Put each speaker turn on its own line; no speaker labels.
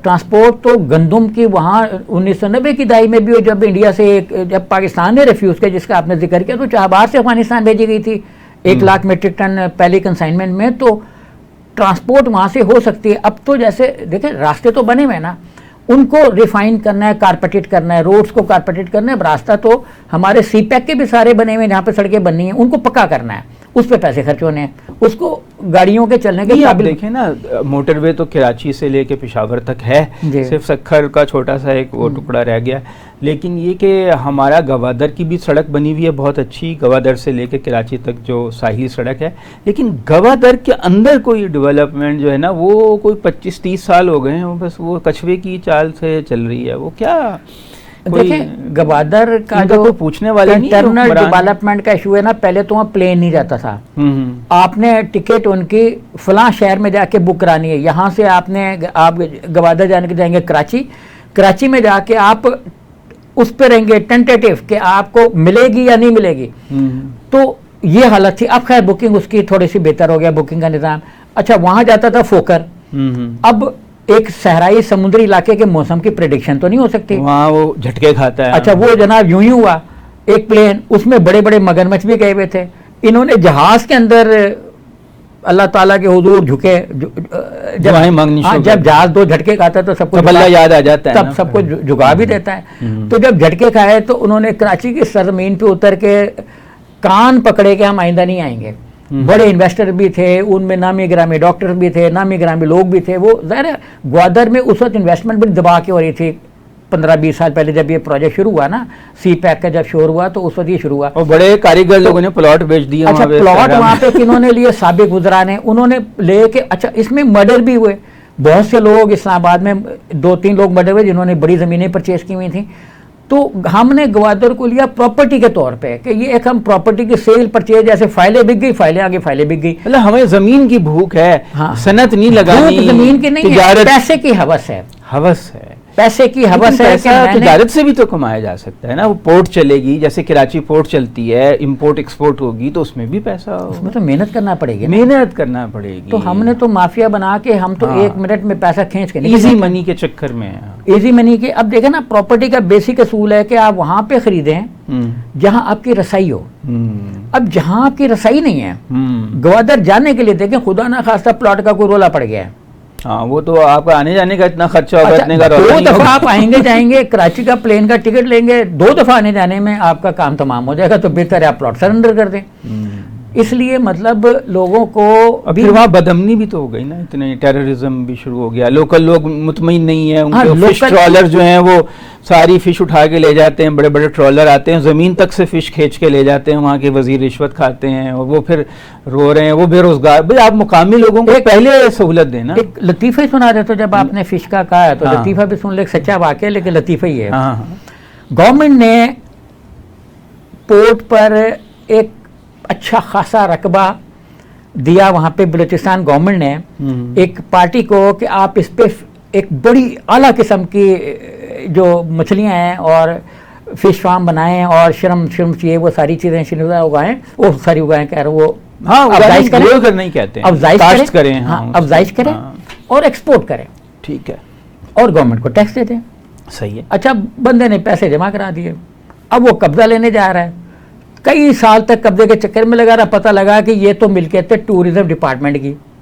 Transport تو گندم کی وہاں 1990 کی دہائی میں بھی جب انڈیا سے جب پاکستان نے ریفیوز کیا جس کا آپ نے ذکر کیا تو چابہار سے افغانستان بھیجی گئی تھی 1 لاکھ میٹرک ٹن پہلی کنسائنمنٹ میں. تو ٹرانسپورٹ وہاں سے ہو سکتی ہے. اب تو جیسے دیکھیں راستے تو بنے ہوئے نا, ان کو ریفائن کرنا ہے, کارپیٹڈ کرنا ہے, روڈز کو کارپیٹڈ کرنا ہے. راستہ تو ہمارے سی پیک کے بھی سارے بنے ہوئے ہیں جہاں پہ سڑکیں بننی ہیں, ان کو پکا کرنا ہے, اس پہ پیسے خرچ ہونے ہیں, اس کو گاڑیوں کے چلنے کے
قابل. دیکھیں نا موٹر وے تو کراچی سے لے کے پشاور تک ہے, صرف سکھر کا چھوٹا سا ایک وہ ٹکڑا رہ گیا. لیکن یہ کہ ہمارا گوادر کی بھی سڑک بنی ہوئی ہے بہت اچھی, گوادر سے لے کے کراچی تک جو ساحلی سڑک ہے, لیکن گوادر کے اندر کوئی ڈیولپمنٹ جو ہے نا وہ کوئی 25-30 سال ہو گئے ہیں, بس وہ کچھوے کی چال سے چل رہی ہے. وہ کیا
دیکھیں گوادر کا جو
پوچھنے والے
انٹرنل ڈیولپمنٹ کا ایشو ہے نا, پہلے تو وہاں پلین نہیں جاتا تھا. آپ نے ٹکٹ ان کی فلاں شہر میں جا کے بک کرانی ہے, یہاں سے آپ گوادر جانے کے جائیں گے کراچی میں جا کے آپ اس پہ رہیں گے ٹینٹیٹیو کہ آپ کو ملے گی یا نہیں ملے گی. تو یہ حالت تھی. اب خیر بکنگ اس کی تھوڑی سی بہتر ہو گیا بکنگ کا نظام. اچھا وہاں جاتا تھا فوکر, اب ایک صحرائی سمندری علاقے کے موسم کی پریڈکشن تو نہیں ہو سکتی,
وہاں وہ جھٹکے کھاتا ہے.
اچھا وہ جناب یوں ہی ہوا, ایک پلین اس میں بڑے بڑے مگرمچھ بھی گئے ہوئے تھے. انہوں نے جہاز کے اندر اللہ تعالیٰ کے حضور جھکے, جب جہاز 2 جھٹکے کھاتا ہے تو سب کو
اللہ یاد آ جاتا ہے,
تب سب کو جھکا بھی دیتا ہے. تو جب جھٹکے کھائے تو انہوں نے کراچی کی سرزمین پہ اتر کے کان پکڑے کہ ہم آئندہ نہیں آئیں گے. بڑے انویسٹر بھی تھے, ان میں نامی گرامی ڈاکٹر بھی تھے, نامی گرامی لوگ بھی تھے. وہ ظاہر ہے گوادر میں اس وقت انویسٹمنٹ بڑی دبا کے ہو رہی تھی. 15-20 سال پہلے جب یہ پروجیکٹ شروع ہوا نا, سی پیک کا جب شروع ہوا تو اس وقت یہ شروع ہوا,
اور بڑے کاریگر لوگوں نے پلاٹ بیچ دیا.
اچھا پلاٹ وہاں پہ کنہوں نے لیے, سابق وزراء نے, انہوں نے لے کے. اچھا اس میں مرڈر بھی ہوئے, بہت سے لوگ اسلام آباد میں 2-3 لوگ مرڈر ہوئے جنہوں نے بڑی زمینیں پرچیز کی ہوئی تھیں. تو ہم نے گوادر کو لیا پراپرٹی کے طور پہ کہ یہ ایک ہم پراپرٹی کی سیل پرچیز, جیسے فائلیں بک گئی فائلیں آگے فائلیں بک گئی.
مطلب ہمیں زمین کی بھوک ہے, صنعت نہیں لگانی,
زمین کی نہیں ہے, پیسے کی ہوس ہے. پیسے کی ہوس ہے.
تجارت سے بھی تو کمایا جا سکتا ہے نا. وہ پورٹ چلے گی, جیسے کراچی پورٹ چلتی ہے, امپورٹ ایکسپورٹ ہوگی تو اس میں بھی پیسہ,
اس میں تو محنت کرنا پڑے گی,
محنت کرنا پڑے گی.
تو ہم نے تو مافیا بنا کے ہم تو 1 منٹ میں پیسہ کھینچ کے
ایزی منی کے چکر میں,
ایزی منی کے. اب دیکھیں نا پراپرٹی کا بیسک اصول ہے کہ آپ وہاں پہ خریدیں جہاں آپ کی رسائی ہو. اب جہاں آپ کی رسائی نہیں ہے, گوادر جانے کے لیے دیکھیں خدا نہ خواستہ پلاٹ کا کوئی رولا پڑ گیا ہے,
ہاں وہ تو آپ کا آنے جانے کا اتنا خرچہ ہوگا, اتنے کا
2 دفعہ آپ آئیں گے جائیں گے, کراچی کا پلین کا ٹکٹ لیں گے, 2 دفعہ آنے جانے میں آپ کا کام تمام ہو جائے گا. تو بہتر ہے آپ پلاٹ سرنڈر کر دیں. اس لیے مطلب لوگوں کو
پھر وہاں بدامنی بھی تو ہو گئی نا, اتنے ٹیررزم بھی شروع ہو گیا, لوکل لوگ مطمئن نہیں ہیں, ان کے فش ٹرالر جو ہیں وہ ساری فش اٹھا کے لے جاتے ہیں, بڑے بڑے ٹرالر آتے ہیں زمین تک سے فش کھینچ کے لے جاتے ہیں, وہاں کے وزیر رشوت کھاتے ہیں اور وہ پھر رو رہے ہیں, وہ بے روزگار. بھائی آپ مقامی لوگوں کو پہلے سہولت دینا.
ایک لطیفہ ہی سنا دے, تو جب آپ نے فش کا کہا ہے تو لطیفہ بھی سن لے, سچا واقعہ لیکن لطیفہ ہی ہے. گورنمنٹ نے پورٹ پر ایک اچھا خاصا رقبہ دیا وہاں پہ, بلوچستان گورنمنٹ نے ایک پارٹی کو کہ آپ اس پہ ایک بڑی اعلیٰ قسم کی جو مچھلیاں ہیں اور فش فارم بنائیں اور شرم چاہیے وہ ساری چیزیں اگائیں, وہ ساری اگائیں کہہ رہے وہ افزائش کریں اور ایکسپورٹ کریں.
ٹھیک ہے,
اور گورنمنٹ کو ٹیکس دے دیں.
صحیح ہے.
اچھا بندے نے پیسے جمع کرا دیے, اب وہ قبضہ لینے جا رہا ہے, کئی سال تک قبضے کے چکر میں لگا رہا, پتہ لگا کہ یہ تو ملکیت ہے ٹورزم ڈپارٹمنٹ کی,